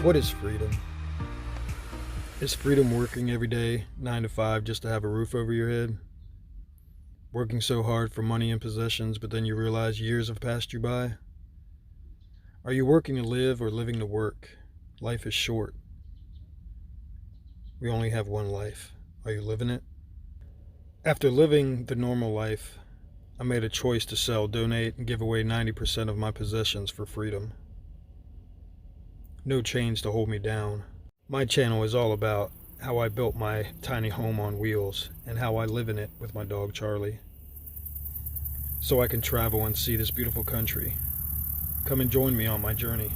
What is freedom? Is freedom working every day, 9 to 5, just to have a roof over your head? Working so hard for money and possessions, but then you realize years have passed you by? Are you working to live or living to work? Life is short. We only have one life. Are you living it? After living the normal life, I made a choice to sell, donate, and give away 90% of my possessions for freedom. No chains to hold me down. My channel is all about how I built my tiny home on wheels and how I live in it with my dog Charlie, so I can travel and see this beautiful country. Come and join me on my journey.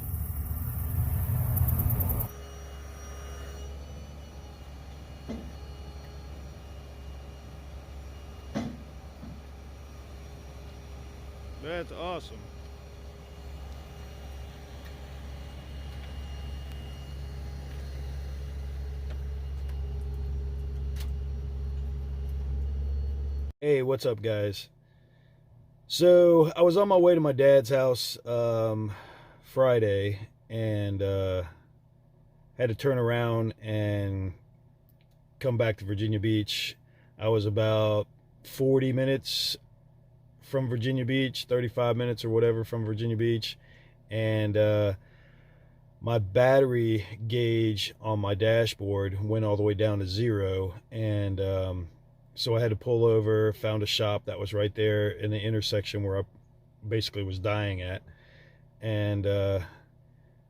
That's awesome. Hey, what's up, guys? So I was on my way to my dad's house Friday, and had to turn around and come back to Virginia Beach. I was about 40 minutes from Virginia Beach, 35 minutes or whatever from Virginia Beach, and my battery gauge on my dashboard went all the way down to 0, and so I had to pull over, found a shop that was right there in the intersection where I basically was dying at, and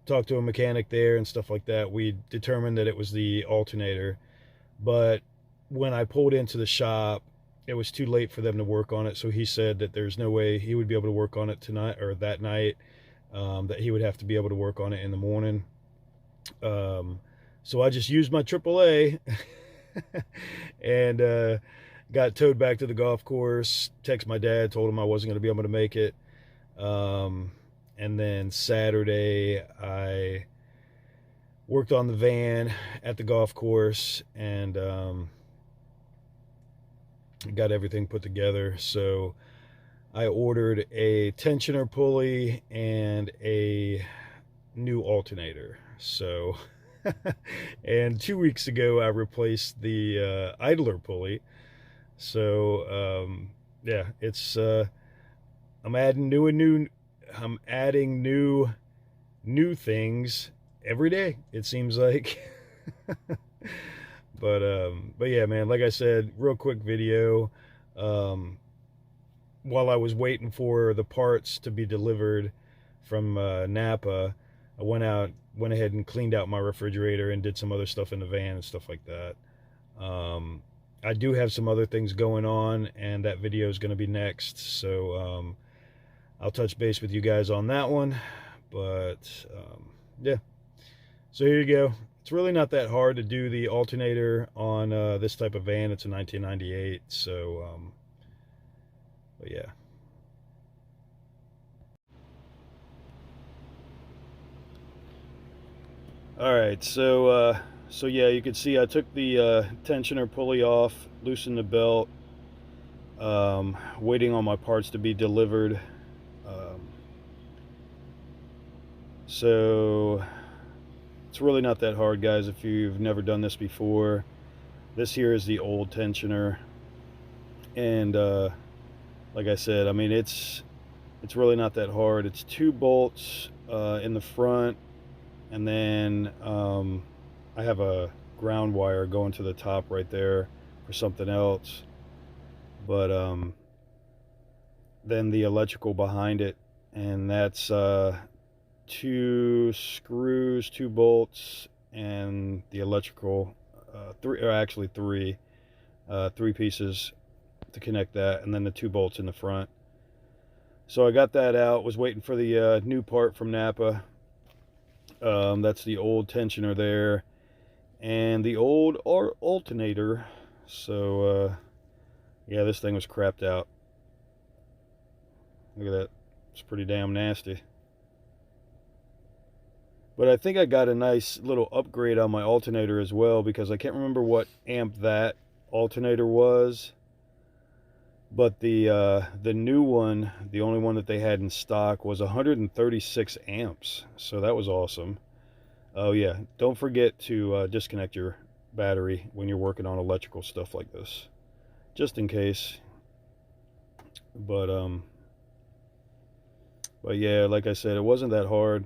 talked to a mechanic there and stuff like that. We determined that it was the alternator, but when I pulled into the shop, it was too late for them to work on it, so he said that there's no way he would be able to work on it tonight or that night, that he would have to be able to work on it in the morning. So I just used my AAA and got towed back to the golf course, texted my dad, told him I wasn't going to be able to make it. And then Saturday I worked on the van at the golf course and got everything put together. So I ordered a tensioner pulley and a new alternator. So and 2 weeks ago I replaced the idler pulley. So yeah, it's I'm adding new things every day, it seems like. But yeah, man, like I said, real quick video. While I was waiting for the parts to be delivered from Napa, I went ahead and cleaned out my refrigerator and did some other stuff in the van and stuff like that. I do have some other things going on, and that video is going to be next, so I'll touch base with you guys on that one. But yeah, so here you go. It's really not that hard to do the alternator on this type of van. It's a 1998, so but yeah. All right, so yeah, you can see I took the tensioner pulley off, loosened the belt, waiting on my parts to be delivered. So it's really not that hard, guys, if you've never done this before. This here is the old tensioner, and like I said, I mean, it's really not that hard. It's 2 bolts in the front, and then I have a ground wire going to the top right there for something else, but then the electrical behind it, and that's 2 screws, 2 bolts, and the electrical, 3 pieces to connect that, and then the 2 bolts in the front. So I got that out, was waiting for the new part from Napa. That's the old tensioner there, and the old alternator. So yeah, this thing was crapped out. Look at that. It's pretty damn nasty. But I think I got a nice little upgrade on my alternator as well, because I can't remember what amp that alternator was. But the new one, the only one that they had in stock, was 136 amps. So that was awesome. Oh yeah, don't forget to disconnect your battery when you're working on electrical stuff like this, just in case. But but yeah, like I said, it wasn't that hard.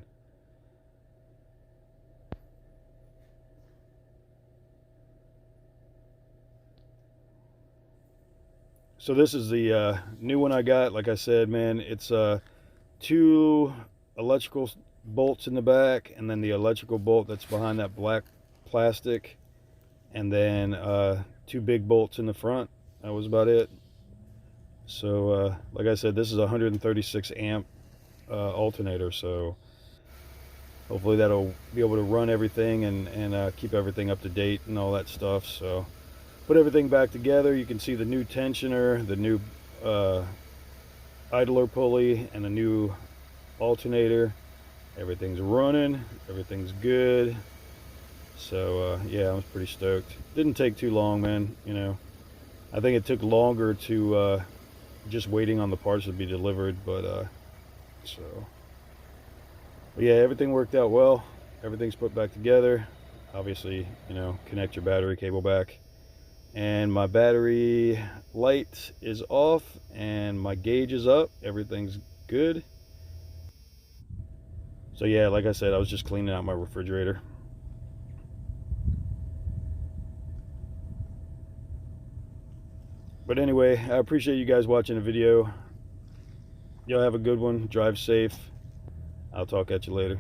So this is the new one I got. Like I said, man, it's two electrical bolts in the back, and then the electrical bolt that's behind that black plastic, and then two big bolts in the front. That was about it. So like I said, this is a 136 amp alternator, so hopefully that'll be able to run everything and keep everything up to date and all that stuff. So put everything back together. You can see the new tensioner, the new idler pulley, and the new alternator. Everything's running, everything's good. So yeah, I was pretty stoked. Didn't take too long, man. You know, I think it took longer to just waiting on the parts to be delivered, but so but yeah, everything worked out well. Everything's put back together. Obviously, you know, connect your battery cable back. And my battery light is off and my gauge is up. Everything's good. So yeah, like I said, I was just cleaning out my refrigerator. But anyway, I appreciate you guys watching the video. Y'all have a good one. Drive safe. I'll talk at you later.